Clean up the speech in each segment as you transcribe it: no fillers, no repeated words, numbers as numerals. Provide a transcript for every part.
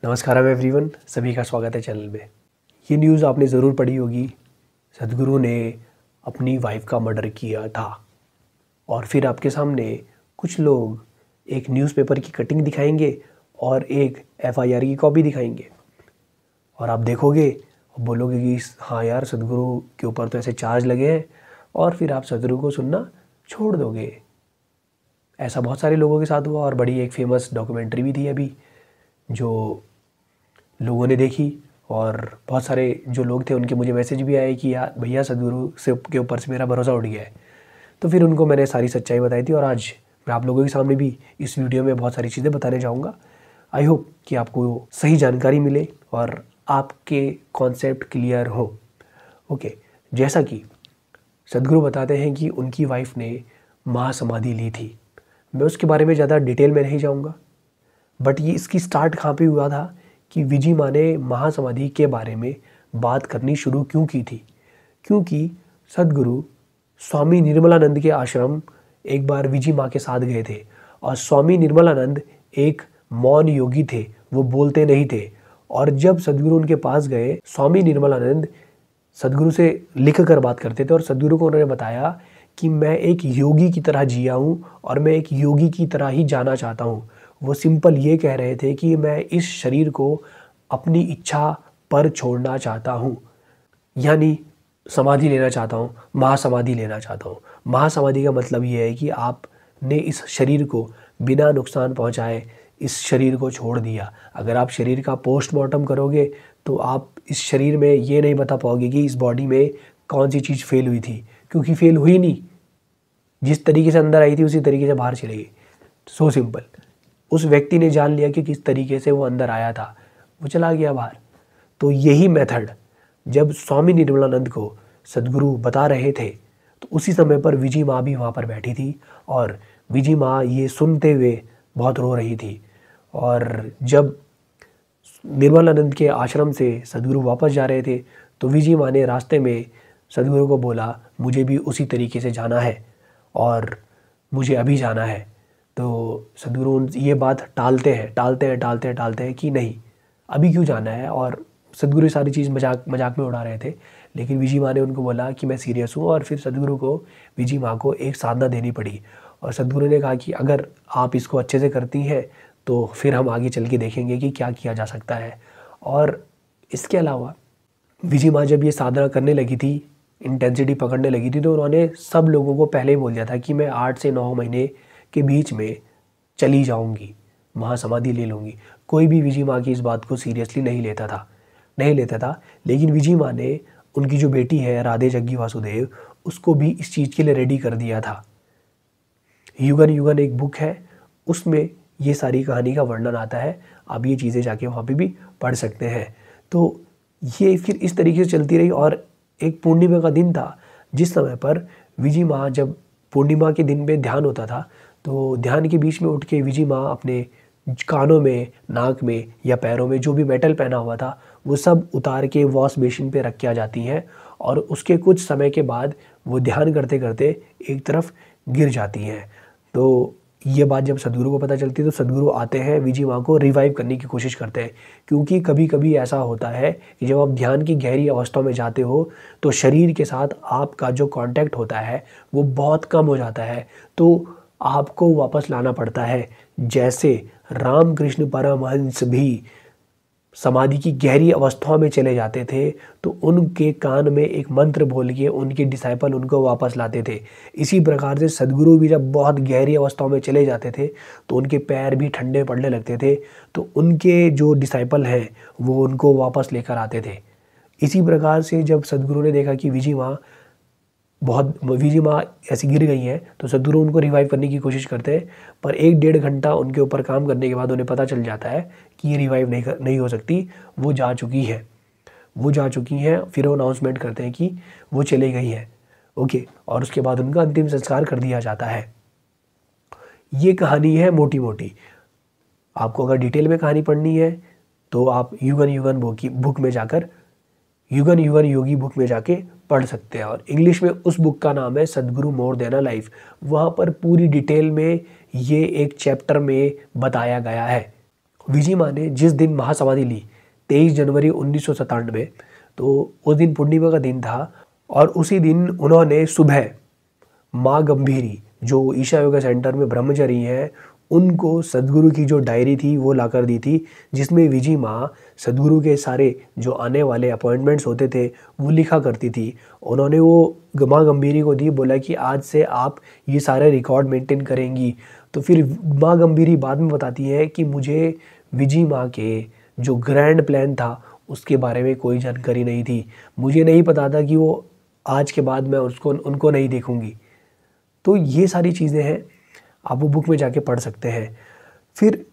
नमस्कार एवरीवन, सभी का स्वागत है चैनल में। ये न्यूज़ आपने ज़रूर पढ़ी होगी। सदगुरु ने अपनी वाइफ का मर्डर किया था और फिर आपके सामने कुछ लोग एक न्यूज़पेपर की कटिंग दिखाएंगे और एक एफआईआर की कॉपी दिखाएंगे और आप देखोगे और बोलोगे कि हाँ यार, सदगुरु के ऊपर तो ऐसे चार्ज लगे हैं, और फिर आप सदगुरु को सुनना छोड़ दोगे। ऐसा बहुत सारे लोगों के साथ हुआ और बड़ी एक फेमस डॉक्यूमेंट्री भी थी अभी जो लोगों ने देखी, और बहुत सारे जो लोग थे उनके मुझे मैसेज भी आए कि यार भैया, सदगुरु से के ऊपर से मेरा भरोसा उठ गया है। तो फिर उनको मैंने सारी सच्चाई बताई थी और आज मैं आप लोगों के सामने भी इस वीडियो में बहुत सारी चीज़ें बताने जाऊँगा। आई होप कि आपको सही जानकारी मिले और आपके कॉन्सेप्ट क्लियर हो। ओके, जैसा कि सदगुरु बताते हैं कि उनकी वाइफ ने महासमाधि ली थी। मैं उसके बारे में ज़्यादा डिटेल में नहीं जाऊँगा, बट ये इसकी स्टार्ट कहाँ पे हुआ था कि विजी माँ ने महासमाधि के बारे में बात करनी शुरू क्यों की थी। क्योंकि सदगुरु स्वामी निर्मलानंद के आश्रम एक बार विजी माँ के साथ गए थे और स्वामी निर्मलानंद एक मौन योगी थे, वो बोलते नहीं थे। और जब सदगुरु उनके पास गए, स्वामी निर्मलानंद सदगुरु से लिख कर बात करते थे और सदगुरु को उन्होंने बताया कि मैं एक योगी की तरह जिया हूँ और मैं एक योगी की तरह ही जाना चाहता हूँ। वो सिंपल ये कह रहे थे कि मैं इस शरीर को अपनी इच्छा पर छोड़ना चाहता हूँ, यानी समाधि लेना चाहता हूँ, महासमाधि लेना चाहता हूँ। महासमाधि का मतलब ये है कि आपने इस शरीर को बिना नुकसान पहुँचाए इस शरीर को छोड़ दिया। अगर आप शरीर का पोस्टमार्टम करोगे तो आप इस शरीर में ये नहीं बता पाओगे कि इस बॉडी में कौन सी चीज़ फेल हुई थी, क्योंकि फेल हुई नहीं। जिस तरीके से अंदर आई थी उसी तरीके से बाहर चली गई। So simple. उस व्यक्ति ने जान लिया कि किस तरीके से वो अंदर आया था, वो चला गया बाहर। तो यही मेथड जब स्वामी निर्मलानंद को सदगुरु बता रहे थे तो उसी समय पर विजी माँ भी वहाँ पर बैठी थी और विजी माँ ये सुनते हुए बहुत रो रही थी। और जब निर्मलानंद के आश्रम से सदगुरु वापस जा रहे थे तो विजी माँ ने रास्ते में सदगुरु को बोला, मुझे भी उसी तरीके से जाना है और मुझे अभी जाना है। तो सदगुरु ये बात टालते हैं कि नहीं, अभी क्यों जाना है। और सदगुरु सारी चीज़ मजाक में उड़ा रहे थे, लेकिन विजी माँ ने उनको बोला कि मैं सीरियस हूँ। और फिर सदगुरु को विजी माँ को एक साधना देनी पड़ी और सदगुरु ने कहा कि अगर आप इसको अच्छे से करती हैं तो फिर हम आगे चल के देखेंगे कि क्या किया जा सकता है। और इसके अलावा विजी माँ जब ये साधना करने लगी थी, इंटेंसिटी पकड़ने लगी थी, तो उन्होंने सब लोगों को पहले ही बोल दिया था कि मैं 8 से 9 महीने के बीच में चली जाऊंगी, महासमाधि ले लूँगी। कोई भी विजी माँ की इस बात को सीरियसली नहीं लेता था। लेकिन विजी माँ ने उनकी जो बेटी है राधे जग्गी वासुदेव, उसको भी इस चीज़ के लिए रेडी कर दिया था। युगन युगन एक बुक है, उसमें ये सारी कहानी का वर्णन आता है। आप ये चीज़ें जाके वहाँ पे भी पढ़ सकते हैं। तो ये फिर इस तरीके से चलती रही और एक पूर्णिमा का दिन था जिस समय पर विजी माँ, जब पूर्णिमा के दिन में ध्यान होता था तो ध्यान के बीच में उठ के विजी माँ अपने कानों में, नाक में या पैरों में जो भी मेटल पहना हुआ था वो सब उतार के वॉश बेसिन पे रख के आ जाती हैं और उसके कुछ समय के बाद वो ध्यान करते करते एक तरफ गिर जाती हैं। तो ये बात जब सदगुरु को पता चलती है तो सदगुरु आते हैं, विजी माँ को रिवाइव करने की कोशिश करते हैं। क्योंकि कभी कभी ऐसा होता है कि जब आप ध्यान की गहरी अवस्थाओं में जाते हो तो शरीर के साथ आपका जो कांटेक्ट होता है वो बहुत कम हो जाता है, तो आपको वापस लाना पड़ता है। जैसे रामकृष्ण परमहंस भी समाधि की गहरी अवस्थाओं में चले जाते थे तो उनके कान में एक मंत्र बोल के उनके डिसाइपल उनको वापस लाते थे। इसी प्रकार से सदगुरु भी जब बहुत गहरी अवस्थाओं में चले जाते थे तो उनके पैर भी ठंडे पड़ने लगते थे, तो उनके जो डिसाइपल हैं वो उनको वापस लेकर आते थे। इसी प्रकार से जब सदगुरु ने देखा कि विजी माँ ऐसी गिर गई हैं तो सदगुरु उनको रिवाइव करने की कोशिश करते हैं, पर 1-1.5 घंटा उनके ऊपर काम करने के बाद उन्हें पता चल जाता है कि ये रिवाइव नहीं हो सकती, वो जा चुकी हैं। फिर वो अनाउंसमेंट करते हैं कि वो चले गई हैं। ओके, और उसके बाद उनका अंतिम संस्कार कर दिया जाता है। ये कहानी है मोटी मोटी। आपको अगर डिटेल में कहानी पढ़नी है तो आप युगन युगन बुक में जाकर युगन युगन योगी बुक में जाके पढ़ सकते हैं। और इंग्लिश में उस बुक का नाम है सदगुरु मोर देन अ लाइफ। वहाँ पर पूरी डिटेल में ये एक चैप्टर में बताया गया है। विजी माँ ने जिस दिन महासमाधि ली 23 जनवरी 1997, तो उस दिन पूर्णिमा का दिन था और उसी दिन उन्होंने सुबह माँ गंभीरी जो ईशा योगा सेंटर में ब्रह्मचारी हैं उनको सदगुरु की जो डायरी थी वो लाकर दी थी, जिसमें विजी माँ सदगुरु के सारे जो आने वाले अपॉइंटमेंट्स होते थे वो लिखा करती थी। उन्होंने वो माँ गंभीरी को दी, बोला कि आज से आप ये सारे रिकॉर्ड मेंटेन करेंगी। तो फिर माँ गंभीरी बाद में बताती है कि मुझे विजी माँ के जो ग्रैंड प्लान था उसके बारे में कोई जानकारी नहीं थी, मुझे नहीं पता था कि वो आज के बाद मैं उनको नहीं देखूंगी। तो ये सारी चीज़ें हैं, आप वो बुक में जाके पढ़ सकते हैं। फिर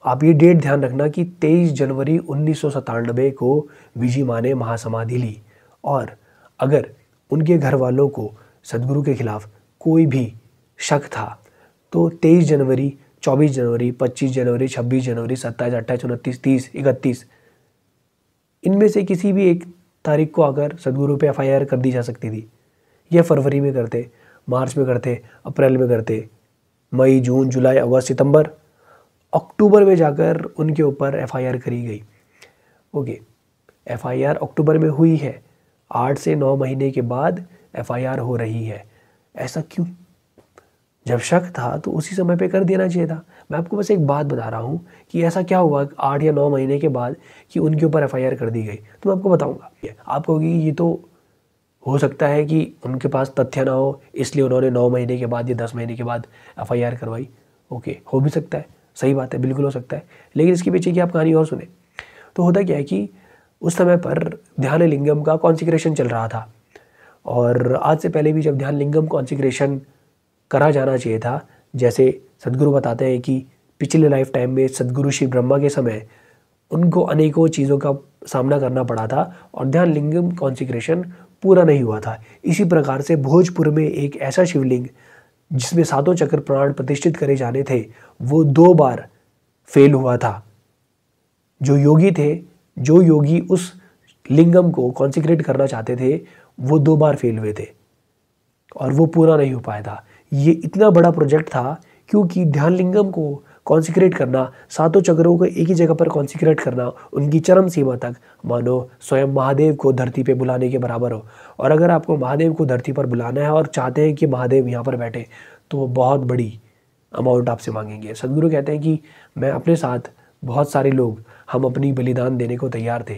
आप ये डेट ध्यान रखना कि 23 जनवरी 1997 को विजी माँ ने महासमाधि ली, और अगर उनके घर वालों को सदगुरु के खिलाफ कोई भी शक था तो 23 जनवरी, 24 जनवरी, 25 जनवरी, 26 जनवरी, 27, 28, 29, 30, 31 इनमें से किसी भी एक तारीख को आकर सदगुरु पे एफआईआर कर दी जा सकती थी। यह फरवरी में करते, मार्च में करते, अप्रैल में करते, मई, जून, जुलाई, अगस्त, सितंबर, अक्टूबर में जाकर उनके ऊपर एफआईआर करी गई। ओके, एफआईआर अक्टूबर में हुई है, 8 से 9 महीने के बाद एफआईआर हो रही है। ऐसा क्यों? जब शक था तो उसी समय पे कर देना चाहिए था। मैं आपको बस एक बात बता रहा हूँ कि ऐसा क्या हुआ 8 या 9 महीने के बाद कि उनके ऊपर एफआईआर कर दी गई। तो मैं आपको बताऊँगा। आप कहोगे ये तो हो सकता है कि उनके पास तथ्य ना हो इसलिए उन्होंने 9 महीने के बाद या 10 महीने के बाद एफआईआर करवाई। ओके, हो भी सकता है, सही बात है, बिल्कुल हो सकता है। लेकिन इसके पीछे की आप कहानी और सुने तो होता क्या है कि उस समय पर ध्यान लिंगम का कॉन्सिक्रेशन चल रहा था, और आज से पहले भी जब ध्यान लिंगम कॉन्सिक्रेशन करा जाना चाहिए था, जैसे सदगुरु बताते हैं कि पिछले लाइफ टाइम में सदगुरु श्री ब्रह्मा के समय उनको अनेकों चीज़ों का सामना करना पड़ा था और ध्यान लिंगम कॉन्सिक्रेशन पूरा नहीं हुआ था। इसी प्रकार से भोजपुर में एक ऐसा शिवलिंग जिसमें 7 चक्र प्राण प्रतिष्ठित करे जाने थे वो 2 बार फेल हुआ था। जो योगी उस लिंगम को कॉन्सिक्रेट करना चाहते थे वो 2 बार फेल हुए थे और वो पूरा नहीं हो पाया था। ये इतना बड़ा प्रोजेक्ट था क्योंकि ध्यान लिंगम को कॉन्सिक्रेट करना, 7 चक्रों को एक ही जगह पर कॉन्सिक्रेट करना उनकी चरम सीमा तक मानो स्वयं महादेव को धरती पे बुलाने के बराबर हो। और अगर आपको महादेव को धरती पर बुलाना है और चाहते हैं कि महादेव यहाँ पर बैठे तो वो बहुत बड़ी अमाउंट आपसे मांगेंगे। सदगुरु कहते हैं कि मैं अपने साथ बहुत सारे लोग, हम अपनी बलिदान देने को तैयार थे,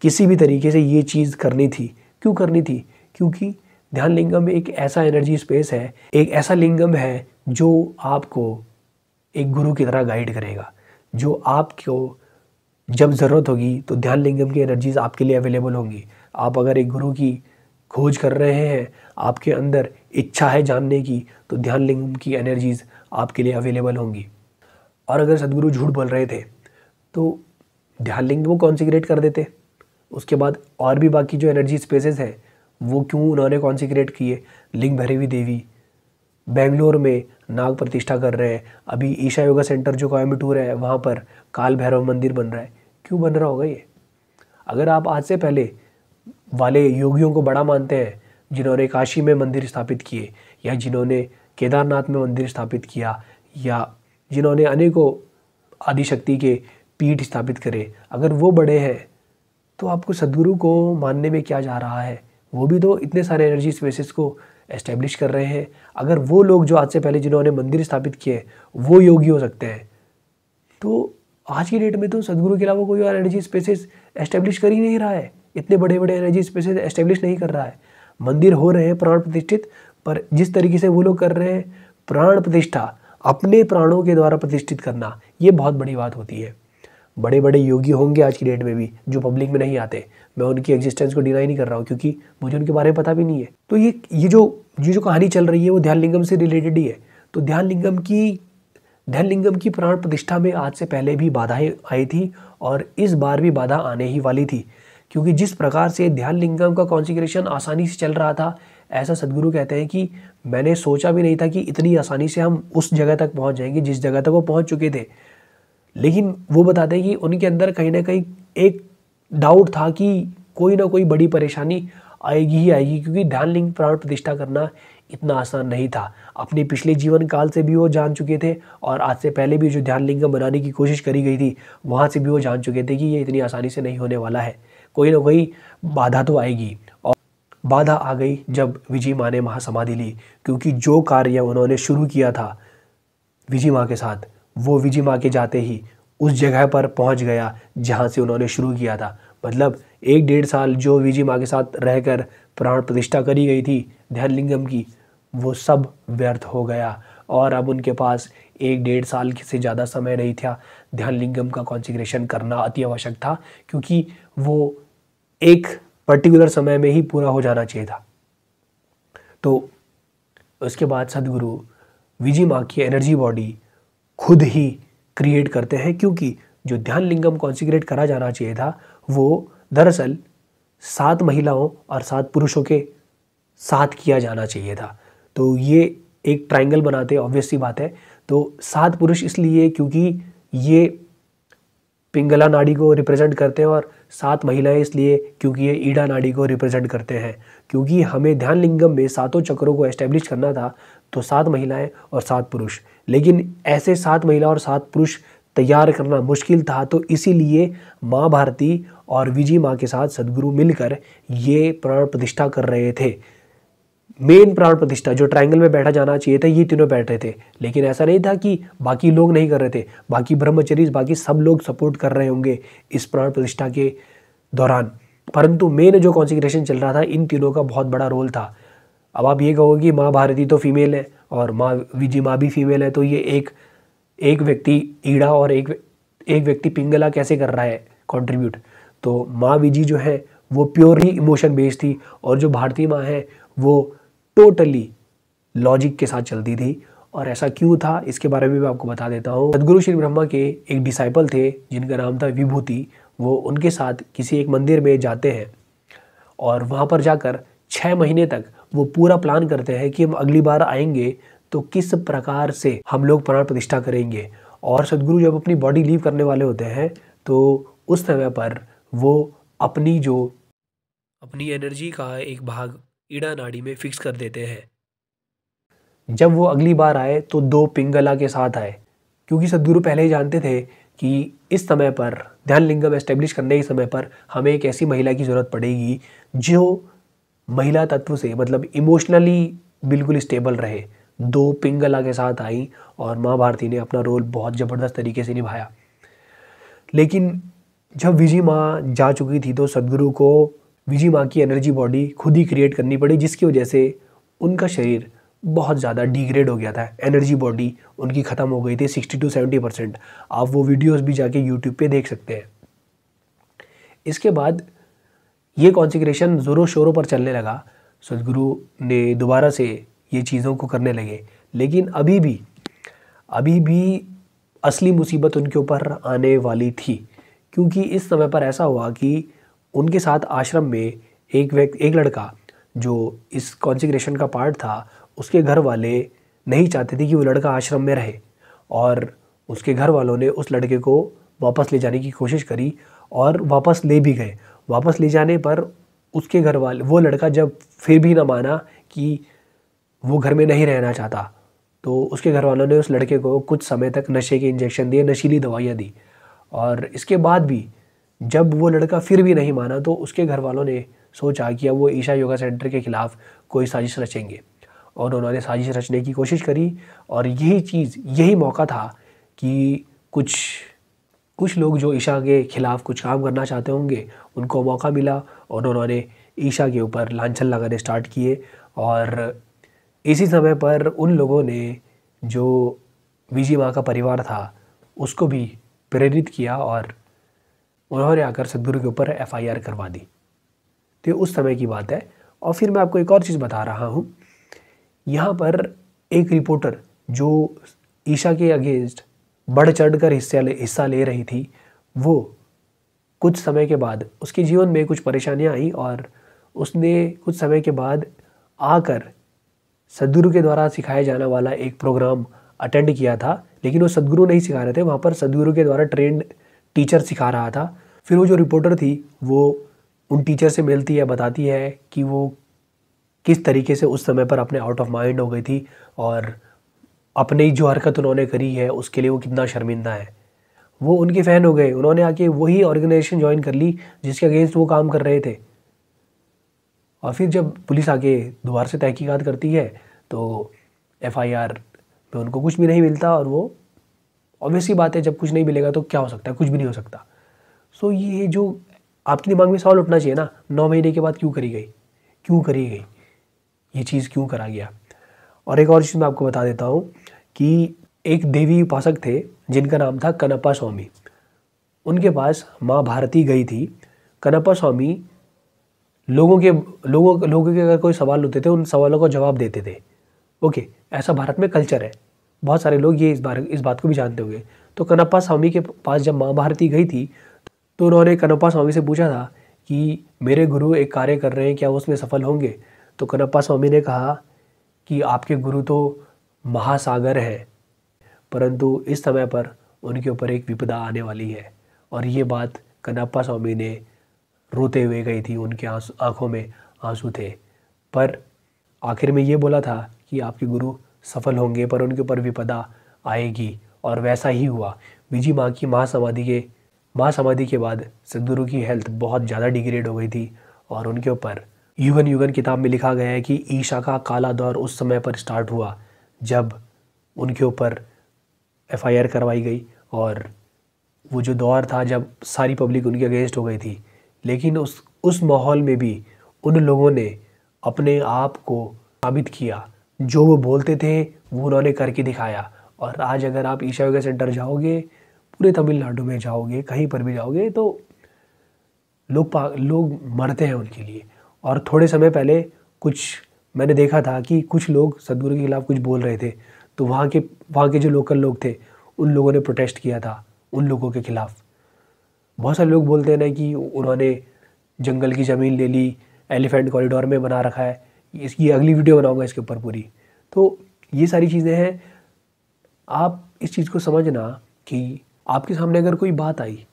किसी भी तरीके से ये चीज़ करनी थी। क्यों करनी थी? क्योंकि ध्यान लिंगम एक ऐसा एनर्जी स्पेस है, एक ऐसा लिंगम है जो आपको एक गुरु की तरह गाइड करेगा, जो आपको जब ज़रूरत होगी तो ध्यान लिंगम की एनर्जीज आपके लिए अवेलेबल होंगी। आप अगर एक गुरु की खोज कर रहे हैं, आपके अंदर इच्छा है जानने की, तो ध्यान लिंगम की एनर्जीज आपके लिए अवेलेबल होंगी। और अगर सदगुरु झूठ बोल रहे थे तो ध्यान लिंगम को कॉन्सिक्रेट कर देते, उसके बाद और भी बाकी जो एनर्जी स्पेसेस हैं वो क्यों उन्होंने कॉन्सिक्रेट किए। लिंग भैरवी देवी बेंगलोर में नाग प्रतिष्ठा कर रहे हैं, अभी ईशा योगा सेंटर जो कोयम्बटूर है वहाँ पर काल भैरव मंदिर बन रहा है। क्यों बन रहा होगा ये? अगर आप आज से पहले वाले योगियों को बड़ा मानते हैं जिन्होंने काशी में मंदिर स्थापित किए, या जिन्होंने केदारनाथ में मंदिर स्थापित किया, या जिन्होंने अनेकों आदिशक्ति के पीठ स्थापित करे, अगर वो बड़े हैं तो आपको सदगुरु को मानने में क्या जा रहा है? वो भी तो इतने सारे एनर्जी स्पेसेस को एस्टेब्लिश कर रहे हैं। अगर वो लोग जो आज से पहले जिन्होंने मंदिर स्थापित किए वो योगी हो सकते हैं, तो आज की डेट में तो सदगुरु के अलावा कोई और एनर्जी स्पेसेस एस्टेब्लिश कर ही नहीं रहा है, इतने बड़े बड़े एनर्जी स्पेसेस एस्टेब्लिश नहीं कर रहा है। मंदिर हो रहे हैं प्राण प्रतिष्ठित, पर जिस तरीके से वो लोग कर रहे हैं प्राण प्रतिष्ठा, अपने प्राणों के द्वारा प्रतिष्ठित करना, ये बहुत बड़ी बात होती है। बड़े बड़े योगी होंगे आज की डेट में भी जो पब्लिक में नहीं आते, मैं उनकी एग्जिस्टेंस को डिनाई नहीं कर रहा हूँ क्योंकि मुझे उनके बारे में पता भी नहीं है। तो ये जो कहानी चल रही है वो ध्यान लिंगम से रिलेटेड ही है। तो ध्यान लिंगम की प्राण प्रतिष्ठा में आज से पहले भी बाधाएं आई थी और इस बार भी बाधा आने ही वाली थी, क्योंकि जिस प्रकार से ध्यान लिंगम का कॉन्सिक्रेशन आसानी से चल रहा था, ऐसा सदगुरु कहते हैं कि मैंने सोचा भी नहीं था कि इतनी आसानी से हम उस जगह तक पहुँच जाएंगे जिस जगह तक वो पहुँच चुके थे। लेकिन वो बताते हैं कि उनके अंदर कहीं ना कहीं एक डाउट था कि कोई ना कोई बड़ी परेशानी आएगी ही आएगी, क्योंकि ध्यान लिंग प्राण प्रतिष्ठा करना इतना आसान नहीं था। अपने पिछले जीवन काल से भी वो जान चुके थे और आज से पहले भी जो ध्यान लिंगम बनाने की कोशिश करी गई थी वहाँ से भी वो जान चुके थे कि ये इतनी आसानी से नहीं होने वाला है, कोई ना कोई बाधा तो आएगी। और बाधा आ गई जब विजय माँ ने महासमाधि ली, क्योंकि जो कार्य उन्होंने शुरू किया था विजय माँ के साथ, वो विजय माँ के जाते ही उस जगह पर पहुंच गया जहां से उन्होंने शुरू किया था। मतलब 1-1.5 साल जो विजय माँ के साथ रहकर प्राण प्रतिष्ठा करी गई थी ध्यान लिंगम की, वो सब व्यर्थ हो गया। और अब उनके पास 1-1.5 साल से ज़्यादा समय नहीं था। ध्यान लिंगम का कॉन्सिग्रेशन करना अति आवश्यक था, क्योंकि वो एक पर्टिकुलर समय में ही पूरा हो जाना चाहिए था। तो उसके बाद सदगुरु विजय माँ की एनर्जी बॉडी खुद ही क्रिएट करते हैं, क्योंकि जो ध्यान लिंगम कॉन्सिग्रेट करा जाना चाहिए था वो दरअसल 7 महिलाओं और 7 पुरुषों के साथ किया जाना चाहिए था। तो ये एक ट्रायंगल बनाते, ऑब्वियस सी बात है। तो 7 पुरुष इसलिए क्योंकि ये पिंगला नाड़ी को रिप्रेजेंट करते हैं, और 7 महिलाएं इसलिए क्योंकि ये ईड़ा नाड़ी को रिप्रेजेंट करते हैं। क्योंकि हमें ध्यान लिंगम में 7 चक्रों को एस्टेब्लिश करना था, तो 7 महिलाएं और 7 पुरुष। लेकिन ऐसे 7 महिला और 7 पुरुष तैयार करना मुश्किल था, तो इसीलिए माँ भारती और विजय माँ के साथ सदगुरु मिलकर ये प्राण प्रतिष्ठा कर रहे थे। मेन प्राण प्रतिष्ठा जो ट्रायंगल में बैठा जाना चाहिए था, ये तीनों बैठ रहे थे। लेकिन ऐसा नहीं था कि बाकी लोग नहीं कर रहे थे, बाकी ब्रह्मचर्य बाकी सब लोग सपोर्ट कर रहे होंगे इस प्राण प्रतिष्ठा के दौरान, परंतु मेन जो कॉन्सिग्रेशन चल रहा था इन तीनों का बहुत बड़ा रोल था। अब आप ये कहोगे कि माँ भारती तो फीमेल है और माँ विजय माँ भी फीमेल है, तो ये एक व्यक्ति ईड़ा और एक व्यक्ति पिंगला कैसे कर रहा है कंट्रीब्यूट। तो माँ विजय जो है वो प्योरली इमोशन बेस्ड थी, और जो भारती माँ है वो टोटली लॉजिक के साथ चलती थी। और ऐसा क्यों था इसके बारे में मैं आपको बता देता हूँ। सदगुरु श्री ब्रह्मा के एक डिसाइपल थे जिनका नाम था विभूति। वो उनके साथ किसी एक मंदिर में जाते हैं और वहाँ पर जाकर 6 महीने तक वो पूरा प्लान करते हैं कि हम अगली बार आएंगे तो किस प्रकार से हम लोग प्राण प्रतिष्ठा करेंगे। और सदगुरु जब अपनी बॉडी लीव करने वाले होते हैं तो उस समय पर वो अपनी एनर्जी का एक भाग ईड़ा नाड़ी में फिक्स कर देते हैं। जब वो अगली बार आए तो 2 पिंगला के साथ आए, क्योंकि सदगुरु पहले ही जानते थे कि इस समय पर ध्यान लिंगम एस्टेब्लिश करने के समय पर हमें एक ऐसी महिला की ज़रूरत पड़ेगी जो महिला तत्व से मतलब इमोशनली बिल्कुल स्टेबल रहे। 2 पिंगला के साथ आई और माँ भारती ने अपना रोल बहुत ज़बरदस्त तरीके से निभाया। लेकिन जब विजय माँ जा चुकी थी तो सदगुरु को विजय माँ की एनर्जी बॉडी खुद ही क्रिएट करनी पड़ी, जिसकी वजह से उनका शरीर बहुत ज़्यादा डिग्रेड हो गया था। एनर्जी बॉडी उनकी ख़त्म हो गई थी 60 to 70%। आप वो वीडियोस भी जाके यूट्यूब पे देख सकते हैं। इसके बाद ये कॉन्सिग्रेशन ज़ोरों शोरों पर चलने लगा। सदगुरु ने दोबारा से ये चीज़ों को करने लगे, लेकिन अभी भी असली मुसीबत उनके ऊपर आने वाली थी, क्योंकि इस समय पर ऐसा हुआ कि उनके साथ आश्रम में एक लड़का जो इस कॉन्सिग्रेशन का पार्ट था, उसके घर वाले नहीं चाहते थे कि वो लड़का आश्रम में रहे, और उसके घर वालों ने उस लड़के को वापस ले जाने की कोशिश करी और वापस ले भी गए। वापस ले जाने पर उसके घर वाले, वो लड़का जब फिर भी ना माना कि वो घर में नहीं रहना चाहता, तो उसके घर वालों ने उस लड़के को कुछ समय तक नशे के इंजेक्शन दिए, नशीली दवाइयाँ दी। और इसके बाद भी जब वो लड़का फिर भी नहीं माना तो उसके घर वालों ने सोचा कि अब वो ईशा योगा सेंटर के खिलाफ कोई साजिश रचेंगे, और उन्होंने साजिश रचने की कोशिश करी। और यही मौका था कि कुछ लोग जो ईशा के खिलाफ कुछ काम करना चाहते होंगे उनको मौका मिला, और उन्होंने ईशा के ऊपर लांछन लगाने स्टार्ट किए। और इसी समय पर उन लोगों ने जो विजय माँ का परिवार था उसको भी प्रेरित किया और उन्होंने आकर सदगुरु के ऊपर FIR करवा दी। तो उस समय की बात है। और फिर मैं आपको एक और चीज़ बता रहा हूँ। यहाँ पर एक रिपोर्टर जो ईशा के अगेंस्ट बढ़ चढ़ कर हिस्सा ले रही थी, वो कुछ समय के बाद उसके जीवन में कुछ परेशानियाँ आई और उसने कुछ समय के बाद आकर सदगुरु के द्वारा सिखाया जाने वाला एक प्रोग्राम अटेंड किया था। लेकिन वो सदगुरु नहीं सिखा रहे थे, वहाँ पर सदगुरु के द्वारा ट्रेंड टीचर सिखा रहा था। फिर वो जो रिपोर्टर थी वो उन टीचर से मिलती है, बताती है कि वो किस तरीके से उस समय पर अपने आउट ऑफ माइंड हो गई थी और अपनी जो हरकत उन्होंने करी है उसके लिए वो कितना शर्मिंदा है। वो उनके फ़ैन हो गए, उन्होंने आके वही ऑर्गेनाइजेशन ज्वाइन कर ली जिसके अगेंस्ट वो काम कर रहे थे। और फिर जब पुलिस आके दोबारा से तहकीकात करती है तो एफआईआर में उनको कुछ भी नहीं मिलता, और वो ऑब्वियस सी बात है, जब कुछ नहीं मिलेगा तो क्या हो सकता है, कुछ भी नहीं हो सकता। सो ये जो आपके दिमाग में सवाल उठना चाहिए ना, 9 महीने के बाद क्यों करी गई, क्यों करी गई ये चीज़, क्यों करा गया। और एक और चीज़ मैं आपको बता देता हूँ कि एक देवी उपासक थे जिनका नाम था कनप्पा स्वामी। उनके पास माँ भारती गई थी। कनप्पा स्वामी लोगों के अगर कोई सवाल होते थे उन सवालों का जवाब देते थे। ओके, ऐसा भारत में कल्चर है, बहुत सारे लोग ये इस बात को भी जानते होंगे। तो कनप्पा स्वामी के पास जब माँ भारती गई थी तो उन्होंने कनप्पा स्वामी से पूछा था कि मेरे गुरु एक कार्य कर रहे हैं, क्या उसमें सफल होंगे। तो कनप्पा स्वामी ने कहा कि आपके गुरु तो महासागर है, परंतु इस समय पर उनके ऊपर एक विपदा आने वाली है। और ये बात कनप्पा स्वामी ने रोते हुए गई थी, उनके आंखों में आंसू थे। पर आखिर में ये बोला था कि आपके गुरु सफल होंगे पर उनके ऊपर विपदा आएगी, और वैसा ही हुआ। बीजी माँ की महासमाधि के बाद सद्गुरु की हेल्थ बहुत ज़्यादा डिग्रेड हो गई थी, और उनके ऊपर युगन युगन किताब में लिखा गया है कि ईशा का काला दौर उस समय पर स्टार्ट हुआ जब उनके ऊपर एफआईआर करवाई गई, और वो जो दौर था जब सारी पब्लिक उनके अगेंस्ट हो गई थी। लेकिन उस माहौल में भी उन लोगों ने अपने आप को साबित किया, जो वो बोलते थे वो उन्होंने करके दिखाया। और आज अगर आप ईशा योगा सेंटर जाओगे, पूरे तमिलनाडु में जाओगे, कहीं पर भी जाओगे, तो लोग मरते हैं उनके लिए। और थोड़े समय पहले मैंने देखा था कि कुछ लोग सद्गुरु के खिलाफ़ कुछ बोल रहे थे, तो वहाँ के जो लोकल लोग थे उन लोगों ने प्रोटेस्ट किया था उन लोगों के खिलाफ़। बहुत सारे लोग बोलते हैं ना कि उन्होंने जंगल की ज़मीन ले ली, एलिफेंट कॉरिडोर में बना रखा है। इसकी अगली वीडियो बनाऊंगा इसके ऊपर पूरी। तो ये सारी चीज़ें हैं। आप इस चीज़ को समझना कि आपके सामने अगर कोई बात आई,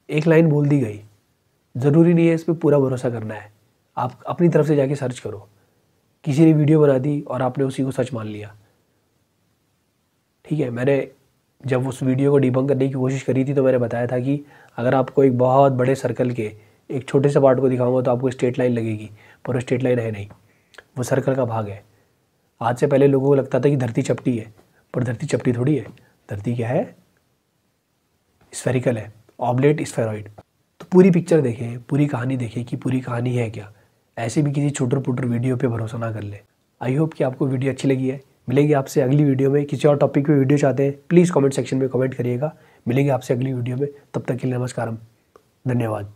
एक लाइन बोल दी गई, ज़रूरी नहीं है इस पर पूरा भरोसा करना है। आप अपनी तरफ से जाके सर्च करो। किसी ने वीडियो बना दी और आपने उसी को सच मान लिया, ठीक है। मैंने जब उस वीडियो को डिबंक करने की कोशिश करी थी तो मैंने बताया था कि अगर आपको एक बहुत बड़े सर्कल के एक छोटे से पार्ट को दिखाऊंगा तो आपको स्ट्रेट लाइन लगेगी, पर वो स्ट्रेट लाइन है नहीं, वो सर्कल का भाग है। आज से पहले लोगों को लगता था कि धरती चपटी है, पर धरती चपटी थोड़ी है। धरती क्या है? स्फेरिकल है, ऑब्लेट स्फेरॉइड। तो पूरी पिक्चर देखें, पूरी कहानी देखें कि पूरी कहानी है क्या। ऐसे भी किसी छोटर पुटर वीडियो पे भरोसा ना कर ले। आई होप कि आपको वीडियो अच्छी लगी है। मिलेंगे आपसे अगली वीडियो में। किसी और टॉपिक पे वीडियो चाहते हैं प्लीज़ कमेंट सेक्शन में कमेंट करिएगा। मिलेंगे आपसे अगली वीडियो में, तब तक के लिए नमस्कारम, धन्यवाद।